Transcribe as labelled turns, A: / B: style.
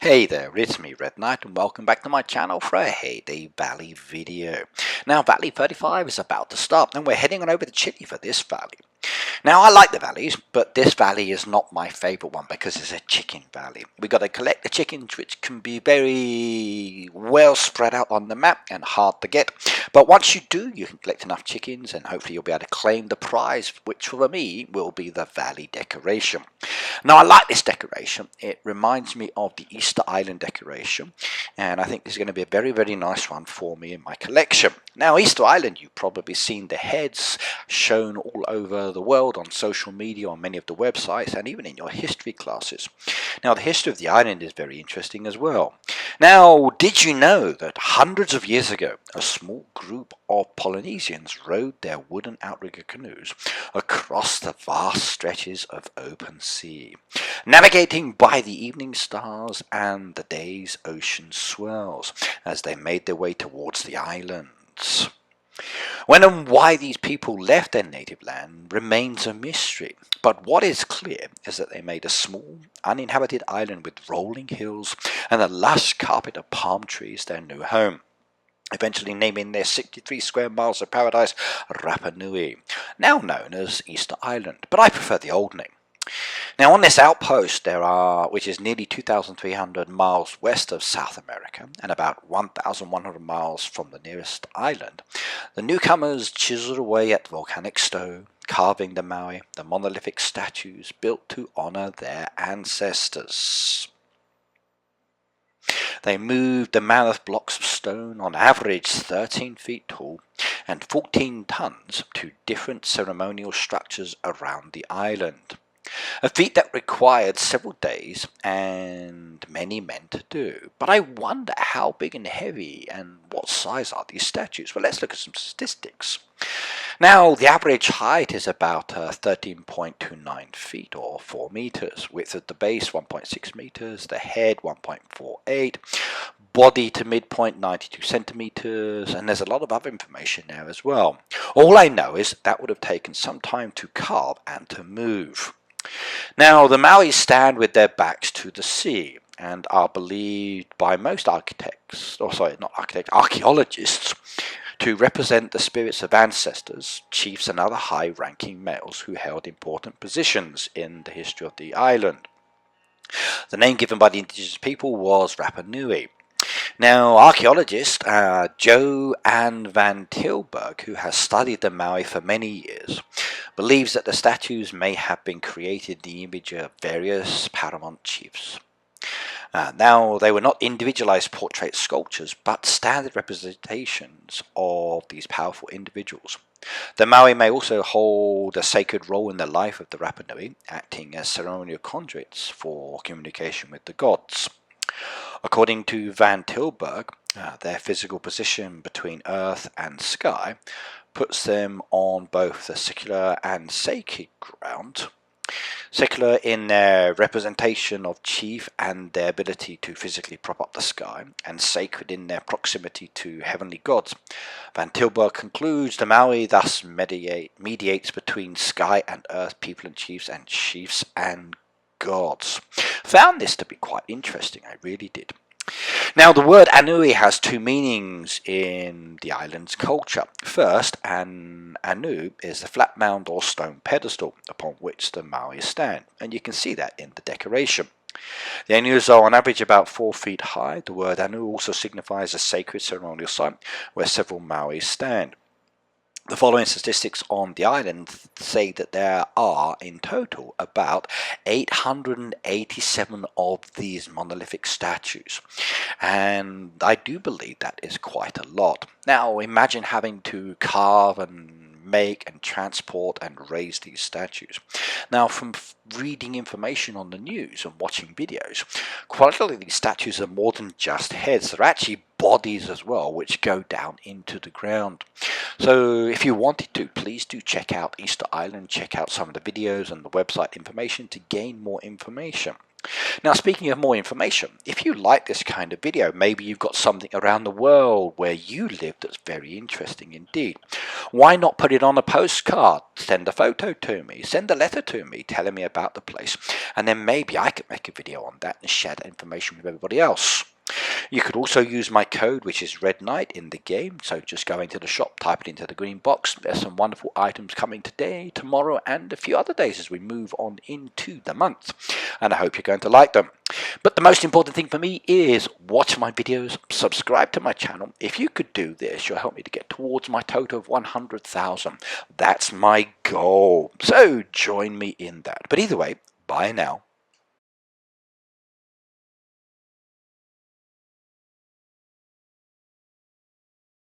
A: Hey there, it's me Red Knight and welcome back to my channel for a Heyday Valley video. Now Valley 35 is about to start and we're heading on over to Chile for this valley. Now I like the valleys, but this valley is not my favourite one because it's a chicken valley. We got to collect the chickens, which can be very well spread out on the map and hard to get. But once you do, you can collect enough chickens and hopefully you'll be able to claim the prize, which for me will be the valley decoration. Now I like this decoration. It reminds me of the Easter Island decoration, and I think this is going to be a very nice one for me in my collection. Now Easter Island, you've probably seen the heads shown all over the world on social media, on many of the websites, and even in your history classes. Now the history of the island is very interesting as well. Now, did you know that hundreds of years ago a small group of Polynesians rowed their wooden outrigger canoes across the vast stretches of open sea, navigating by the evening stars and the day's ocean swells as they made their way towards the islands? When and why these people left their native land remains a mystery, but what is clear is that they made a small, uninhabited island with rolling hills and a lush carpet of palm trees their new home, eventually naming their 63 square miles of paradise Rapa Nui, now known as Easter Island, but I prefer the old name. Now on this outpost which is nearly 2,300 miles west of South America and about 1,100 miles from the nearest island, the newcomers chiseled away at volcanic stone, carving the Moai, the monolithic statues built to honor their ancestors. They moved the mammoth blocks of stone, on average 13 feet tall and 14 tons, to different ceremonial structures around the island. A feat that required several days and many men to do. But I wonder how big and heavy and what size are these statues? Well, let's look at some statistics. Now, the average height is about 13.29 feet or 4 meters. Width at the base 1.6 meters, the head 1.48, body to midpoint 92 centimeters, and there's a lot of other information there as well. All I know is that would have taken some time to carve and to move. Now, the Maui stand with their backs to the sea and are believed by most architects, archaeologists, to represent the spirits of ancestors, chiefs and other high-ranking males who held important positions in the history of the island. The name given by the indigenous people was Rapa Nui. Now, archaeologist Jo Ann van Tilburg, who has studied the Maui for many years, believes that the statues may have been created in the image of various paramount chiefs. Now, they were not individualized portrait sculptures, but standard representations of these powerful individuals. The Maui may also hold a sacred role in the life of the Rapa Nui, acting as ceremonial conduits for communication with the gods. According to Van Tilburg, their physical position between earth and sky puts them on both the secular and sacred ground. Secular in their representation of chief and their ability to physically prop up the sky, and sacred in their proximity to heavenly gods. Van Tilburg concludes the Maui thus mediates between sky and earth, people and chiefs and gods. Found this to be quite interesting, I really did. Now, the word Anui has two meanings in the island's culture. First, an anu is the flat mound or stone pedestal upon which the Maui stand, and you can see that in the decoration. The anus are on average about 4 feet high. The word anu also signifies a sacred ceremonial site where several Maui stand. The following statistics on the island say that there are in total about 887 of these monolithic statues, and I do believe that is quite a lot. Now imagine having to carve and make and transport and raise these statues. Now, from reading information on the news and watching videos, quite a lot of these statues are more than just heads. They're actually bodies as well, which go down into the ground. So if you wanted to, please do check out Easter Island, check out some of the videos and the website information to gain more information. Now, speaking of more information, if you like this kind of video, maybe you've got something around the world where you live that's very interesting indeed. Why not put it on a postcard? Send a photo to me, send a letter to me telling me about the place, and then maybe I could make a video on that and share that information with everybody else. You could also use my code, which is Red Knight in the game. So just go into the shop, type it into the green box. There's some wonderful items coming today, tomorrow, and a few other days as we move on into the month. And I hope you're going to like them. But the most important thing for me is watch my videos, subscribe to my channel. If you could do this, you'll help me to get towards my total of 100,000. That's my goal. So join me in that. But either way, bye now.